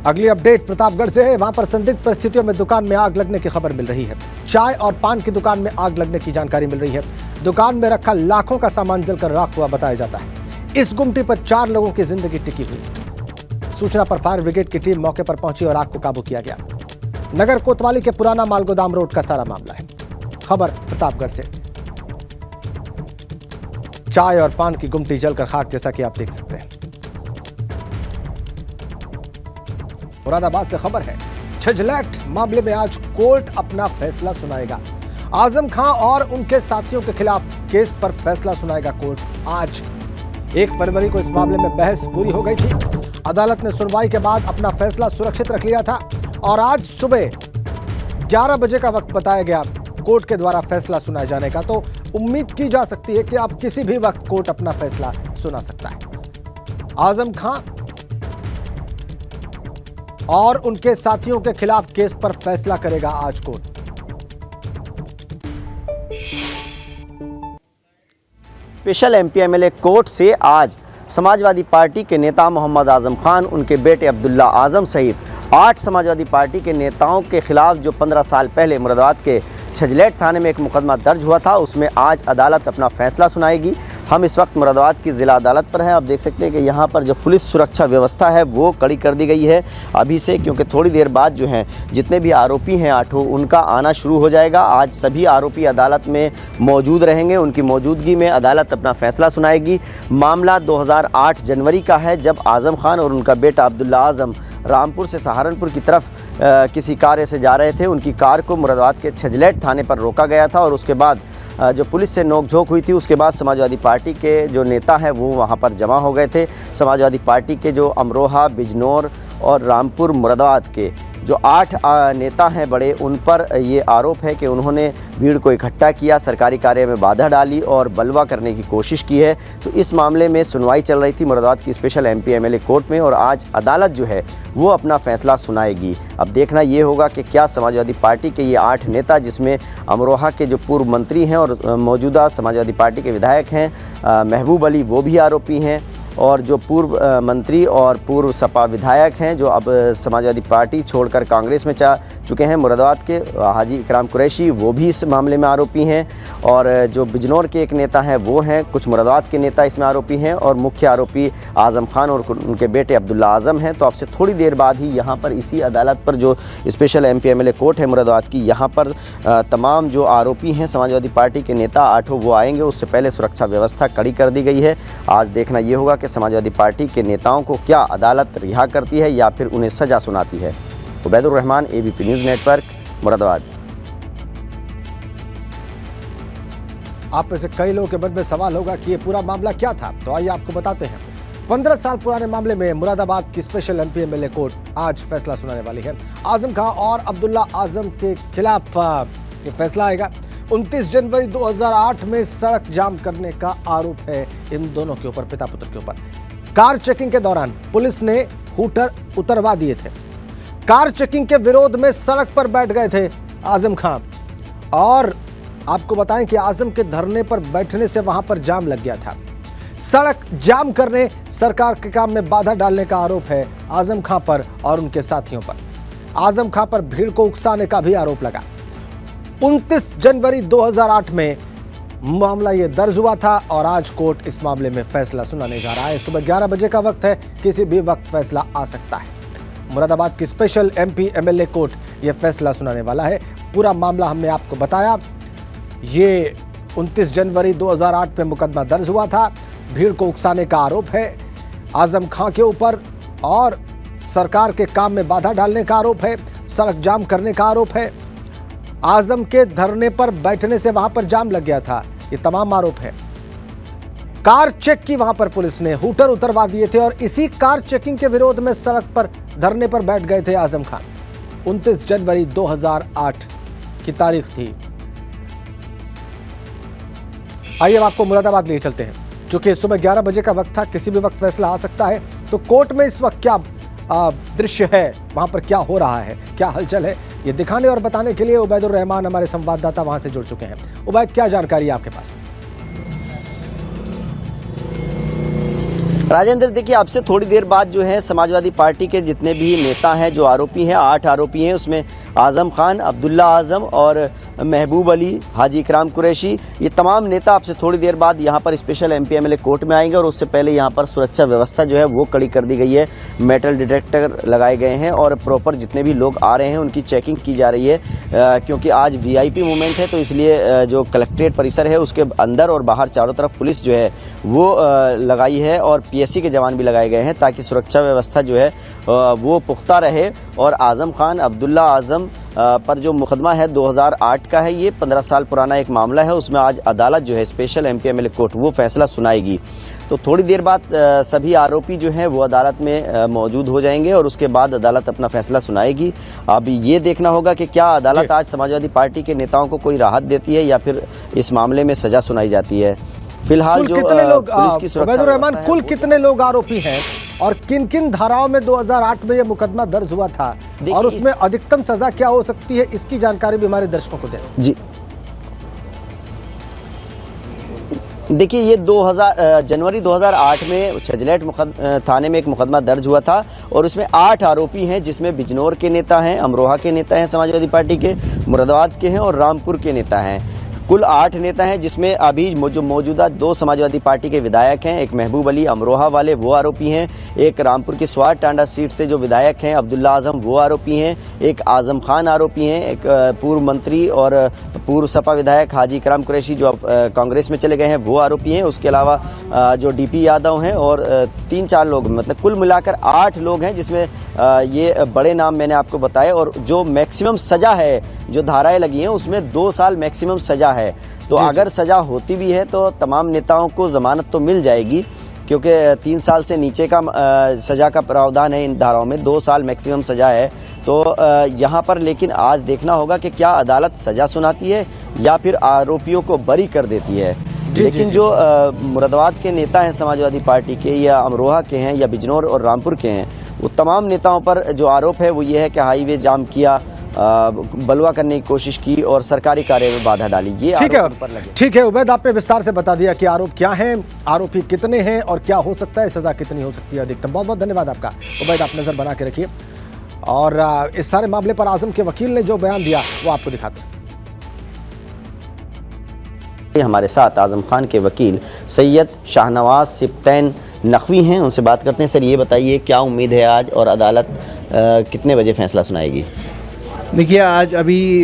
अगली अपडेट प्रतापगढ़ से है। वहां पर संदिग्ध परिस्थितियों में दुकान में आग लगने की खबर मिल रही है। चाय और पान की दुकान में आग लगने की जानकारी मिल रही है। दुकान में रखा लाखों का सामान जलकर राख हुआ बताया जाता है। इस गुमटी पर 4 लोगों की जिंदगी टिकी हुई। सूचना पर फायर ब्रिगेड की टीम मौके पर पहुंची और आग को काबू किया गया। नगर कोतवाली के पुराना मालगोदाम रोड का सारा मामला है। खबर प्रतापगढ़ से। चाय और पान की गुमटी जलकर खाक, जैसा कि आप देख सकते हैं। मुरादाबाद से खबर है। छजलैट मामले में आज कोर्ट अपना फैसला सुनाएगा। आजम खां और उनके साथियों के खिलाफ केस पर फैसला सुनाएगा कोर्ट। आज 1 फरवरी को इस मामले में बहस पूरी हो गई थी। अदालत ने सुनवाई के बाद अपना फैसला सुरक्षित रख लिया था और आज सुबह 11 बजे का वक्त बताया गया कोर्ट के द्वारा फैसला सुनाए जाने का। तो उम्मीद की जा सकती है कि अब किसी भी वक्त कोर्ट अपना फैसला सुना सकता है। आजम खां और उनके साथियों के खिलाफ केस पर फैसला करेगा आज कोर्ट। स्पेशल एमपी-एमएलए कोर्ट से आज समाजवादी पार्टी के नेता मोहम्मद आजम खान, उनके बेटे अब्दुल्ला आजम सहित 8 समाजवादी पार्टी के नेताओं के खिलाफ जो 15 साल पहले मुरादाबाद के छजलैट थाने में एक मुकदमा दर्ज हुआ था, उसमें आज अदालत अपना फैसला सुनाएगी। हम इस वक्त मुरादाबाद की ज़िला अदालत पर हैं। आप देख सकते हैं कि यहाँ पर जो पुलिस सुरक्षा व्यवस्था है वो कड़ी कर दी गई है अभी से, क्योंकि थोड़ी देर बाद जो हैं जितने भी आरोपी हैं 8 उनका आना शुरू हो जाएगा। आज सभी आरोपी अदालत में मौजूद रहेंगे। उनकी मौजूदगी में अदालत अपना फैसला सुनाएगी। मामला 2008 जनवरी का है, जब आज़म खान और उनका बेटा अब्दुल्ला आज़म रामपुर से सहारनपुर की तरफ किसी कार्य से जा रहे थे। उनकी कार को मुरादाबाद के छजलैट थाने पर रोका गया था और उसके बाद जो पुलिस से नोकझोंक हुई थी, उसके बाद समाजवादी पार्टी के जो नेता हैं वो वहां पर जमा हो गए थे। समाजवादी पार्टी के जो अमरोहा, बिजनौर और रामपुर मुरादाबाद के जो 8 नेता हैं बड़े, उन पर ये आरोप है कि उन्होंने भीड़ को इकट्ठा किया, सरकारी कार्य में बाधा डाली और बलवा करने की कोशिश की है। तो इस मामले में सुनवाई चल रही थी मुरादाबाद की स्पेशल एमपी-एमएलए कोर्ट में और आज अदालत जो है वो अपना फैसला सुनाएगी। अब देखना ये होगा कि क्या समाजवादी पार्टी के ये 8 नेता, जिसमें अमरोहा के जो पूर्व मंत्री हैं और मौजूदा समाजवादी पार्टी के विधायक हैं महबूब अली, वो भी आरोपी हैं, और जो पूर्व मंत्री और पूर्व सपा विधायक हैं जो अब समाजवादी पार्टी छोड़कर कांग्रेस में जा चुके हैं, मुरादाबाद के हाजी इकराम कुरैशी, वो भी इस मामले में आरोपी हैं। और जो बिजनौर के एक नेता हैं वो हैं, कुछ मुरादाबाद के नेता इसमें आरोपी हैं और मुख्य आरोपी आज़म खान और उनके बेटे अब्दुल्ला आज़म हैं। तो अब से थोड़ी देर बाद ही यहाँ पर इसी अदालत पर जो स्पेशल एमपी-एमएलए कोर्ट है मुरादाबाद की, यहाँ पर तमाम जो आरोपी हैं समाजवादी पार्टी के नेता 8 वो आएंगे। उससे पहले सुरक्षा व्यवस्था कड़ी कर दी गई है। आज देखना ये होगा कि समाजवादी पार्टी के नेताओं को क्या अदालत रिहा करती है या फिर उन्हें सजा सुनाती है। Ubaidur Rahman, ABP news network, Moradabad. आप में से कई लोगों के मन में सवाल होगा कि ये पूरा मामला क्या था, तो आइए आपको बताते हैं। 15 साल पुराने मामले में मुरादाबाद की स्पेशल एमपी-एमएलए कोर्ट आज फैसला सुनाने वाली है। आजम खां और अब्दुल्ला आजम के खिलाफ ये फैसला आएगा। 29 जनवरी 2008 में सड़क जाम करने का आरोप है इन दोनों के ऊपर, पिता पुत्र के ऊपर। कार चेकिंग के दौरान पुलिस ने हूटर उतरवा दिए थे। कार चेकिंग के विरोध में सड़क पर बैठ गए थे आजम खां, और आपको बताएं कि आजम के धरने पर बैठने से वहां पर जाम लग गया था। सड़क जाम करने, सरकार के काम में बाधा डालने का आरोप है आजम खां पर और उनके साथियों पर। आजम खां पर भीड़ को उकसाने का भी आरोप लगा। 29 जनवरी 2008 में मामला ये दर्ज हुआ था और आज कोर्ट इस मामले में फैसला सुनाने जा रहा है। सुबह 11 बजे का वक्त है, किसी भी वक्त फैसला आ सकता है। मुरादाबाद की स्पेशल एमपी-एमएलए कोर्ट ये फैसला सुनाने वाला है। पूरा मामला हमने आपको बताया। ये 29 जनवरी 2008 में मुकदमा दर्ज हुआ था। भीड़ को उकसाने का आरोप है आजम खां के ऊपर और सरकार के काम में बाधा डालने का आरोप है। सड़क जाम करने का आरोप है। आजम के धरने पर बैठने से वहां पर जाम लग गया था। ये तमाम आरोप है। कार चेक की वहां पर पुलिस ने, हूटर उतरवा दिए थे और इसी कार चेकिंग के विरोध में सड़क पर धरने पर बैठ गए थे आजम खान। 29 जनवरी 2008 की तारीख थी। आइए अब आपको मुरादाबाद ले चलते हैं। चूंकि सुबह 11 बजे का वक्त था, किसी भी वक्त फैसला आ सकता है। तो कोर्ट में इस वक्त क्या दृश्य है, वहां पर क्या हो रहा है, क्या हलचल है, ये दिखाने और बताने के लिए उबैदुर रहमान हमारे संवाददाता वहां से जुड़ चुके हैं। उबैद, क्या जानकारी है आपके पास? राजेंद्र, देखिए आपसे थोड़ी देर बाद जो है समाजवादी पार्टी के जितने भी नेता हैं जो आरोपी हैं, 8 आरोपी हैं, उसमें आज़म खान, अब्दुल्ला आज़म और महबूब अली, हाजी इकराम कुरैशी, ये तमाम नेता आपसे थोड़ी देर बाद यहाँ पर स्पेशल एमपी एमएलए कोर्ट में आएंगे और उससे पहले यहाँ पर सुरक्षा व्यवस्था जो है वो कड़ी कर दी गई है। मेटल डिटेक्टर लगाए गए हैं और प्रॉपर जितने भी लोग आ रहे हैं उनकी चेकिंग की जा रही है, क्योंकि आज वीआईपी मूवमेंट है, तो इसलिए जो कलेक्ट्रेट परिसर है उसके अंदर और बाहर चारों तरफ पुलिस जो है वो लगाई है और पीएससी के जवान भी लगाए गए हैं ताकि सुरक्षा व्यवस्था जो है वो पुख्ता रहे। और आज़म खान, अब्दुल्ला आज़म पर जो मुकदमा है 2008 का है, ये 15 साल पुराना एक मामला है, उसमें आज अदालत जो है स्पेशल एमपी एमएलए कोर्ट वो फैसला सुनाएगी। तो थोड़ी देर बाद सभी आरोपी जो हैं वो अदालत में मौजूद हो जाएंगे और उसके बाद अदालत अपना फैसला सुनाएगी। अब ये देखना होगा कि क्या अदालत आज समाजवादी पार्टी के नेताओं को कोई राहत देती है या फिर इस मामले में सजा सुनाई जाती है। फिलहाल जो कितने लोग, पुलिस की सुरक्षा उबैदुर रहमान, व्यवस्था है, कुल कितने लोग आरोपी हैं और किन किन धाराओं में 2008 में ये मुकदमा दर्ज हुआ था और उसमें अधिकतम सजा क्या हो सकती है, इसकी जानकारी भी हमारे दर्शकों को दें। जी देखिए, ये जनवरी 2008 में छजलेट थाने में एक मुकदमा दर्ज हुआ था और उसमें 8 आरोपी हैं, जिसमें बिजनौर के नेता हैं, अमरोहा के नेता हैं समाजवादी पार्टी के, मुरादाबाद के हैं और रामपुर के नेता हैं। कुल 8 नेता हैं, जिसमें अभी जो मौजूदा 2 समाजवादी पार्टी के विधायक हैं, एक महबूब अली अमरोहा वाले वो आरोपी हैं, एक रामपुर की स्वार टांडा सीट से जो विधायक हैं अब्दुल्ला आज़म वो आरोपी हैं, एक आज़म खान आरोपी हैं, एक पूर्व मंत्री और पूर्व सपा विधायक हाजी इकराम कुरैशी जो अब कांग्रेस में चले गए हैं वो आरोपी हैं। उसके अलावा जो डीपी यादव हैं और 3-4 लोग, मतलब कुल मिलाकर 8 लोग हैं, जिसमें ये बड़े नाम मैंने आपको बताए। और जो मैक्सिमम सज़ा है, जो धाराएं लगी हैं उसमें 2 साल मैक्सिमम सज़ा है। तो अगर सज़ा होती भी है तो तमाम नेताओं को ज़मानत तो मिल जाएगी, क्योंकि 3 साल से नीचे का सज़ा का प्रावधान है इन धाराओं में, 2 साल मैक्सिमम सज़ा है। तो यहाँ पर लेकिन आज देखना होगा कि क्या अदालत सज़ा सुनाती है या फिर आरोपियों को बरी कर देती है। लेकिन जो मुरादाबाद के नेता हैं समाजवादी पार्टी के, या अमरोहा के हैं, या बिजनौर और रामपुर के हैं, वो तमाम नेताओं पर जो आरोप है वो ये है कि हाईवे जाम किया, बलवा करने की कोशिश की और सरकारी कार्य में बाधा डाली। ये ठीक है उबैद, आपने विस्तार से बता दिया कि आरोप क्या हैं, आरोपी कितने हैं और क्या हो सकता है, सजा कितनी हो सकती है अधिकतम। बहुत बहुत धन्यवाद आपका उबैद, आप नजर बना के रखिए। और इस सारे मामले पर आज़म के वकील ने जो बयान दिया वो आपको दिखाते हैं। हमारे साथ आज़म खान के वकील सैयद शाहनवाज सिब्तैन नकवी हैं, उनसे बात करते हैं। सर, ये बताइए क्या उम्मीद है आज और अदालत कितने बजे फैसला सुनाएगी? देखिए, आज अभी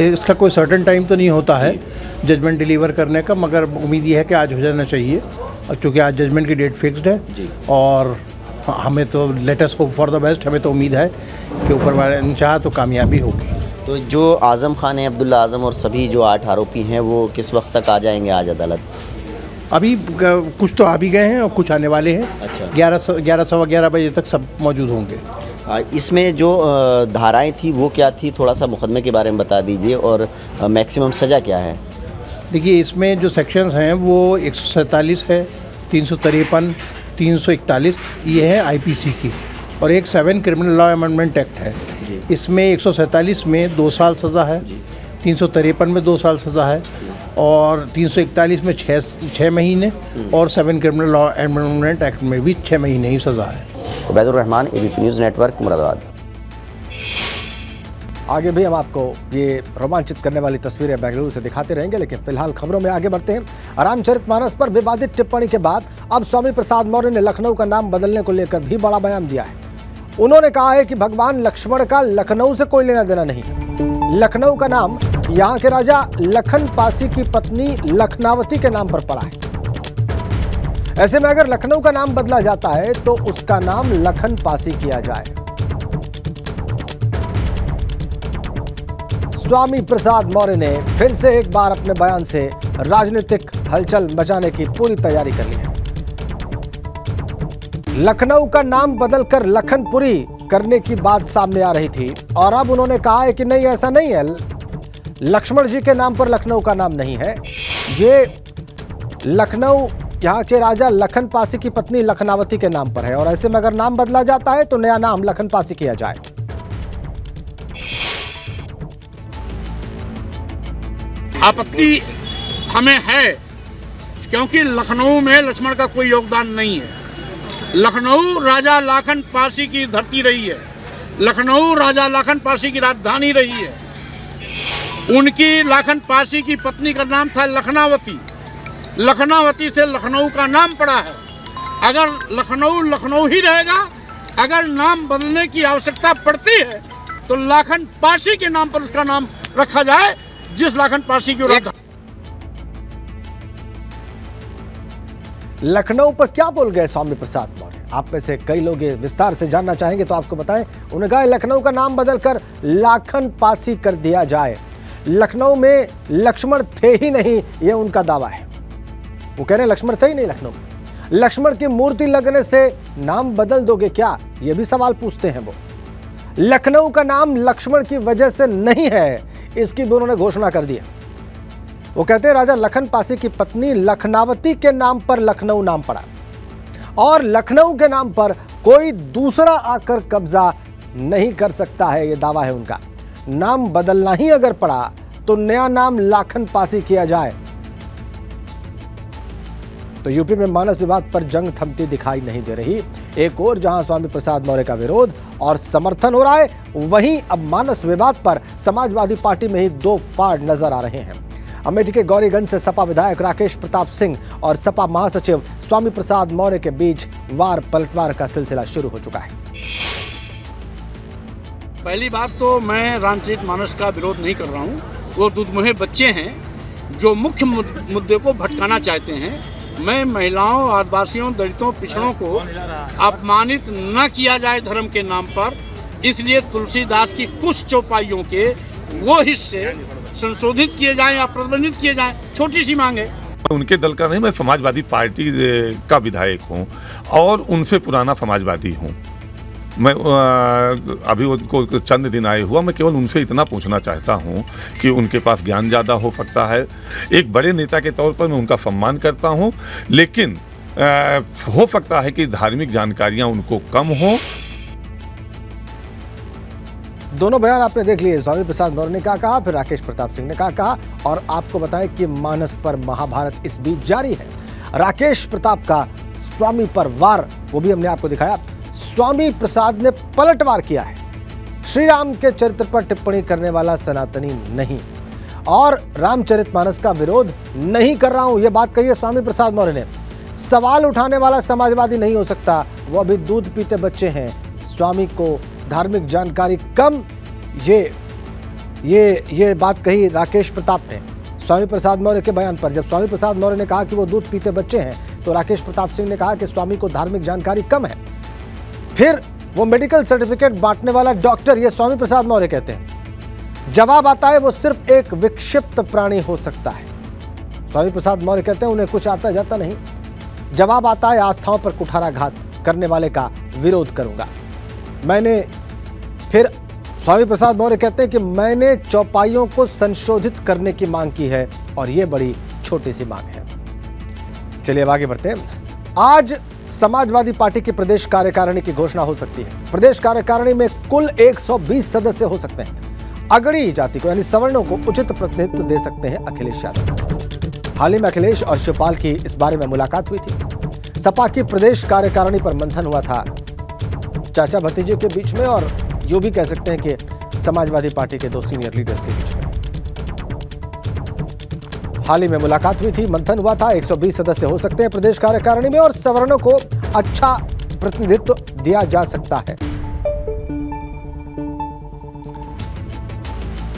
इसका कोई सर्टेन टाइम तो नहीं होता है जजमेंट डिलीवर करने का, मगर उम्मीद ये है कि आज हो जाना चाहिए, क्योंकि आज जजमेंट की डेट फिक्स्ड है। और हमें तो let us hope for the best, हमें तो उम्मीद है कि ऊपर वाले ने चाहा तो कामयाबी होगी। तो जो आज़म खान है, अब्दुल्ला आज़म और सभी जो 8 आरोपी हैं वो किस वक्त तक आ जाएंगे आज अदालत? अभी कुछ तो आ भी गए हैं और कुछ आने वाले हैं। अच्छा, 11 बजे तक सब मौजूद होंगे। इसमें जो धाराएं थी वो क्या थी, थोड़ा सा मुकदमे के बारे में बता दीजिए और मैक्सिमम सज़ा क्या है? देखिए, इसमें जो सेक्शंस हैं वो 147 है, 353, 341 ये है आईपीसी की, और एक 7 क्रिमिनल लॉ अमेंडमेंट एक्ट है। इसमें 147 में 2 साल सज़ा है, 353 में 2 साल सज़ा है और 341 में 6 महीने और 7 क्रिमिनल लॉ अमेंडमेंट एक्ट में भी 6 महीने ही सज़ा है। Ubaidur Rahman, ABP news network, Moradabad. आगे भी हम आपको ये रोमांचित करने वाली तस्वीरें बेंगलुरु से दिखाते रहेंगे, लेकिन फिलहाल खबरों में आगे बढ़ते हैं। रामचरितमानस पर विवादित टिप्पणी के बाद अब स्वामी प्रसाद मौर्य ने लखनऊ का नाम बदलने को लेकर भी बड़ा बयान दिया है। उन्होंने कहा है कि भगवान लक्ष्मण का लखनऊ से कोई लेना देना नहीं। लखनऊ का नाम यहाँ के राजा लखन पासी की पत्नी लखनावती के नाम पर पड़ा है। ऐसे में अगर लखनऊ का नाम बदला जाता है तो उसका नाम लखन पासी किया जाए। स्वामी प्रसाद मौर्य ने फिर से एक बार अपने बयान से राजनीतिक हलचल मचाने की पूरी तैयारी कर ली है। लखनऊ का नाम बदलकर लखनपुरी करने की बात सामने आ रही थी और अब उन्होंने कहा है कि नहीं, ऐसा नहीं है, लक्ष्मण जी के नाम पर लखनऊ का नाम नहीं है, ये लखनऊ यहाँ के राजा लखन पासी की पत्नी लखनावती के नाम पर है और ऐसे में अगर नाम बदला जाता है तो नया नाम लखन पासी किया जाए। आपत्ति हमें है क्योंकि लखनऊ में लक्ष्मण का कोई योगदान नहीं है। लखनऊ राजा लाखन पारसी की धरती रही है, लखनऊ राजा लाखन पारसी की राजधानी रही है। उनकी लाखन पारसी की पत्नी का नाम था लखनावती, लखनावती से लखनऊ का नाम पड़ा है। अगर लखनऊ लखनऊ ही रहेगा, अगर नाम बदलने की आवश्यकता पड़ती है तो लाखन पारसी के नाम पर उसका नाम रखा जाए, जिस लाखन पारसी की राजधानी। लखनऊ पर क्या बोल गए स्वामी प्रसाद मौर्य? आप में से कई लोग ये विस्तार से जानना चाहेंगे तो आपको बताएं। उन्होंने कहा लखनऊ का नाम बदलकर लाखन पासी कर दिया जाए। लखनऊ में लक्ष्मण थे ही नहीं, ये उनका दावा है। वो कह रहे हैं लक्ष्मण थे ही नहीं लखनऊ में। लक्ष्मण की मूर्ति लगने से नाम बदल दोगे क्या, ये भी सवाल पूछते हैं वो। लखनऊ का नाम लक्ष्मण की वजह से नहीं है, इसकी भी उन्होंने घोषणा कर दी है। वो कहते हैं राजा लखन पासी की पत्नी लखनावती के नाम पर लखनऊ नाम पड़ा और लखनऊ के नाम पर कोई दूसरा आकर कब्जा नहीं कर सकता है, ये दावा है उनका। नाम बदलना ही अगर पड़ा तो नया नाम लाखन पासी किया जाए। तो यूपी में मानस विवाद पर जंग थमती दिखाई नहीं दे रही। एक और जहां स्वामी प्रसाद मौर्य का विरोध और समर्थन हो रहा है, वहीं अब मानस विवाद पर समाजवादी पार्टी में ही दो फाड़ नजर आ रहे हैं। अमेठी के गौरीगंज से सपा विधायक राकेश प्रताप सिंह और सपा महासचिव स्वामी प्रसाद मौर्य के बीच वार पलटवार का सिलसिला शुरू हो चुका है। पहली बात तो मैं रामचरित मानस का विरोध नहीं कर रहा हूँ। वो दुधमुहे बच्चे हैं जो मुख्य मुद्दे को भटकाना चाहते हैं। मैं महिलाओं, आदिवासियों, दलितों, पिछड़ों को अपमानित न किया जाए धर्म के नाम पर, इसलिए तुलसीदास की कुछ चौपाइयों के वो हिस्से संशोधित किए जाएं या प्रतिबंधित किए जाएं। छोटी सी मांग है। उनके दल का नहीं, मैं समाजवादी पार्टी का विधायक हूं और उनसे पुराना समाजवादी हूं। मैं अभी उनको चंद दिन आए हुआ, मैं केवल उनसे इतना पूछना चाहता हूं कि उनके पास ज्ञान ज़्यादा हो सकता है। एक बड़े नेता के तौर पर मैं उनका सम्मान करता हूं, लेकिन हो सकता है कि धार्मिक जानकारियां उनको कम हों। दोनों बयान आपने देख लिए। स्वामी प्रसाद मौर्य ने क्या कहा, फिर राकेश प्रताप सिंह ने क्या कहा, और आपको बताएं कि मानस पर महाभारत इस बीच जारी है। राकेश प्रताप का स्वामी पर वार, वो भी हमने आपको दिखाया। स्वामी प्रसाद ने पलटवार किया है। श्री राम के चरित्र पर टिप्पणी करने वाला सनातनी नहीं, और रामचरितमानस का विरोध नहीं कर रहा हूं, यह बात कही है स्वामी प्रसाद मौर्य ने। सवाल उठाने वाला समाजवादी नहीं हो सकता, वो अभी दूध पीते बच्चे हैं। स्वामी को धार्मिक जानकारी कम, ये बात कही राकेश प्रताप ने स्वामी प्रसाद मौर्य के बयान पर। जब स्वामी प्रसाद मौर्य ने कहा कि वो दूध पीते बच्चे हैं, तो राकेश प्रताप सिंह ने कहा कि स्वामी को धार्मिक जानकारी कम है। फिर वो मेडिकल सर्टिफिकेट बांटने वाला डॉक्टर, ये स्वामी प्रसाद मौर्य कहते हैं। जवाब आता है वो सिर्फ एक विक्षिप्त प्राणी हो सकता है। स्वामी प्रसाद मौर्य कहते हैं उन्हें कुछ आता जाता नहीं। जवाब आता है आस्थाओं पर कुठाराघात करने वाले का विरोध करूंगा। फिर स्वामी प्रसाद मौर्य कहते हैं कि मैंने चौपाइयों को संशोधित करने की मांग की है, और यह बड़ी छोटी सी मांग है। चलिए अब आगे बढ़ते हैं। आज समाजवादी पार्टी की प्रदेश कार्यकारिणी की घोषणा हो सकती है। प्रदेश कार्यकारिणी में कुल 120 सदस्य हो सकते हैं। अगड़ी जाति को यानी सवर्णों को उचित प्रतिनिधित्व दे सकते हैं अखिलेश यादव। हाल ही में अखिलेश और शिवपाल की इस बारे में मुलाकात हुई थी। सपा की प्रदेश कार्यकारिणी पर मंथन हुआ था चाचा भतीजे के बीच में, और यूं भी कह सकते हैं कि समाजवादी पार्टी के दो सीनियर लीडर्स के बीच में हाल ही में मुलाकात हुई थी, मंथन हुआ था। 120 सदस्य हो सकते हैं प्रदेश कार्यकारिणी में, और सवर्णों को अच्छा प्रतिनिधित्व दिया जा सकता है।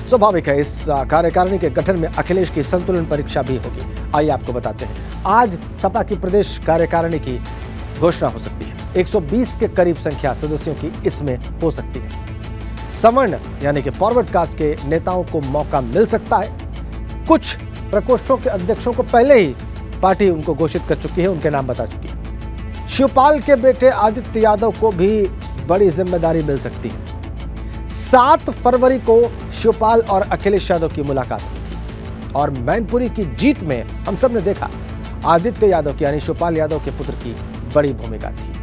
स्वाभाविक है इस कार्यकारिणी के गठन में अखिलेश की संतुलन परीक्षा भी होगी। आइए आपको बताते हैं। आज सपा की प्रदेश कार्यकारिणी की घोषणा हो सकती है। 120 के करीब संख्या सदस्यों की इसमें हो सकती है। सवर्ण यानी कि फॉरवर्ड कास्ट के नेताओं को मौका मिल सकता है। कुछ प्रकोष्ठों के अध्यक्षों को पहले ही पार्टी उनको घोषित कर चुकी है, उनके नाम बता चुकी है। शिवपाल के बेटे आदित्य यादव को भी बड़ी जिम्मेदारी मिल सकती है। 7 फरवरी को शिवपाल और अखिलेश यादव की मुलाकात हुई थी, और मैनपुरी की जीत में हम सब ने देखा आदित्य यादव की यानी शिवपाल यादव के पुत्र की बड़ी भूमिका थी।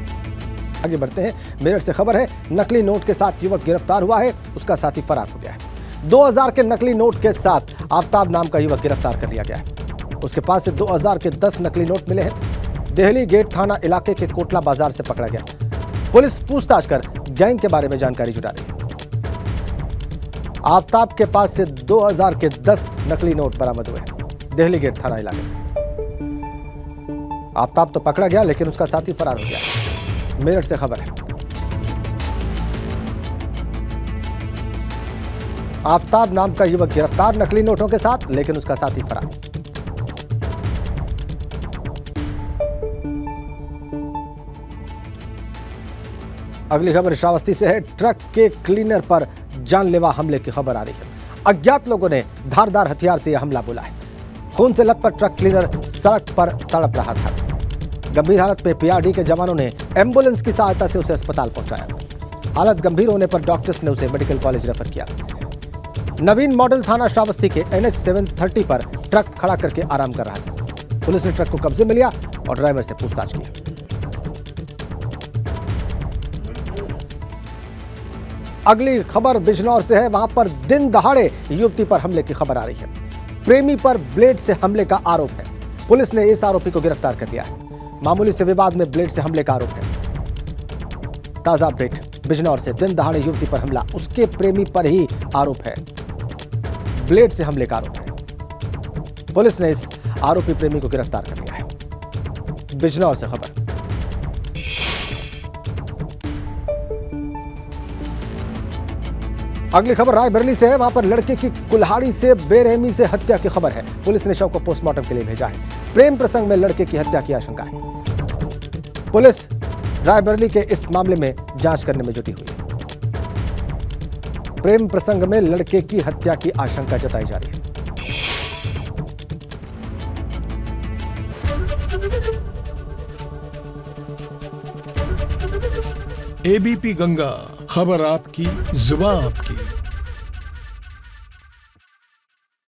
आगे बढ़ते हैं। मेरठ से खबर है, नकली नोट के साथ युवक गिरफ्तार हुआ है, उसका साथी फरार हो गया है। 2000 के नकली नोट के साथ आफ्ताब नाम का युवक गिरफ्तार कर लिया गया है। उसके पास से 2000 के 10 नकली नोट मिले हैं। देहली गेट थाना इलाके के कोटला बाजार से पकड़ा गया। पुलिस पूछताछ कर गैंग के बारे में जानकारी जुटा रही है। आफ्ताब के पास से 2000 के 10 नकली नोट बरामद हुए हैं देहली गेट थाना इलाके से। आफ्ताब तो पकड़ा गया लेकिन उसका साथी फरार हो गया। मेरठ से खबर है। आफ्ताब नाम का युवक गिरफ्तार नकली नोटों के साथ, लेकिन उसका साथी फरार। अगली खबर श्रावस्ती से है। ट्रक के क्लीनर पर जानलेवा हमले की खबर आ रही है। अज्ञात लोगों ने धारदार हथियार से यह हमला बोला है। खून से लथपथ ट्रक क्लीनर सड़क पर तड़प रहा था। गंभीर हालत में पीआरडी के जवानों ने एम्बुलेंस की सहायता से उसे अस्पताल पहुंचाया। हालत गंभीर होने पर डॉक्टर्स ने उसे मेडिकल कॉलेज रेफर किया। नवीन मॉडल थाना श्रावस्ती के NH 730 पर ट्रक खड़ा करके आराम कर रहा था। पुलिस ने ट्रक को कब्जे में लिया और ड्राइवर से पूछताछ की। अगली खबर बिजनौर से है। वहां पर दिन दहाड़े युवती पर हमले की खबर आ रही है। प्रेमी पर ब्लेड से हमले का आरोप है। पुलिस ने इस आरोपी को गिरफ्तार कर लिया है। मामूली से विवाद में ब्लेड से हमले का आरोप है। ताजा अपडेट बिजनौर से। दिन दहाड़े युवती पर हमला, उसके प्रेमी पर ही आरोप है। ब्लेड से हमले का आरोप है। पुलिस ने इस आरोपी प्रेमी को गिरफ्तार कर लिया है। बिजनौर से खबर। अगली खबर रायबरेली से है। वहां पर लड़के की कुल्हाड़ी से बेरहमी से हत्या की खबर है। पुलिस ने शव को पोस्टमार्टम के लिए भेजा है। प्रेम प्रसंग में लड़के की हत्या की आशंका है। पुलिस रायबरेली के इस मामले में जांच करने में जुटी हुई है। प्रेम प्रसंग में लड़के की हत्या की आशंका जताई जा रही है। एबीपी गंगा, खबर आपकी, जुबान आपकी।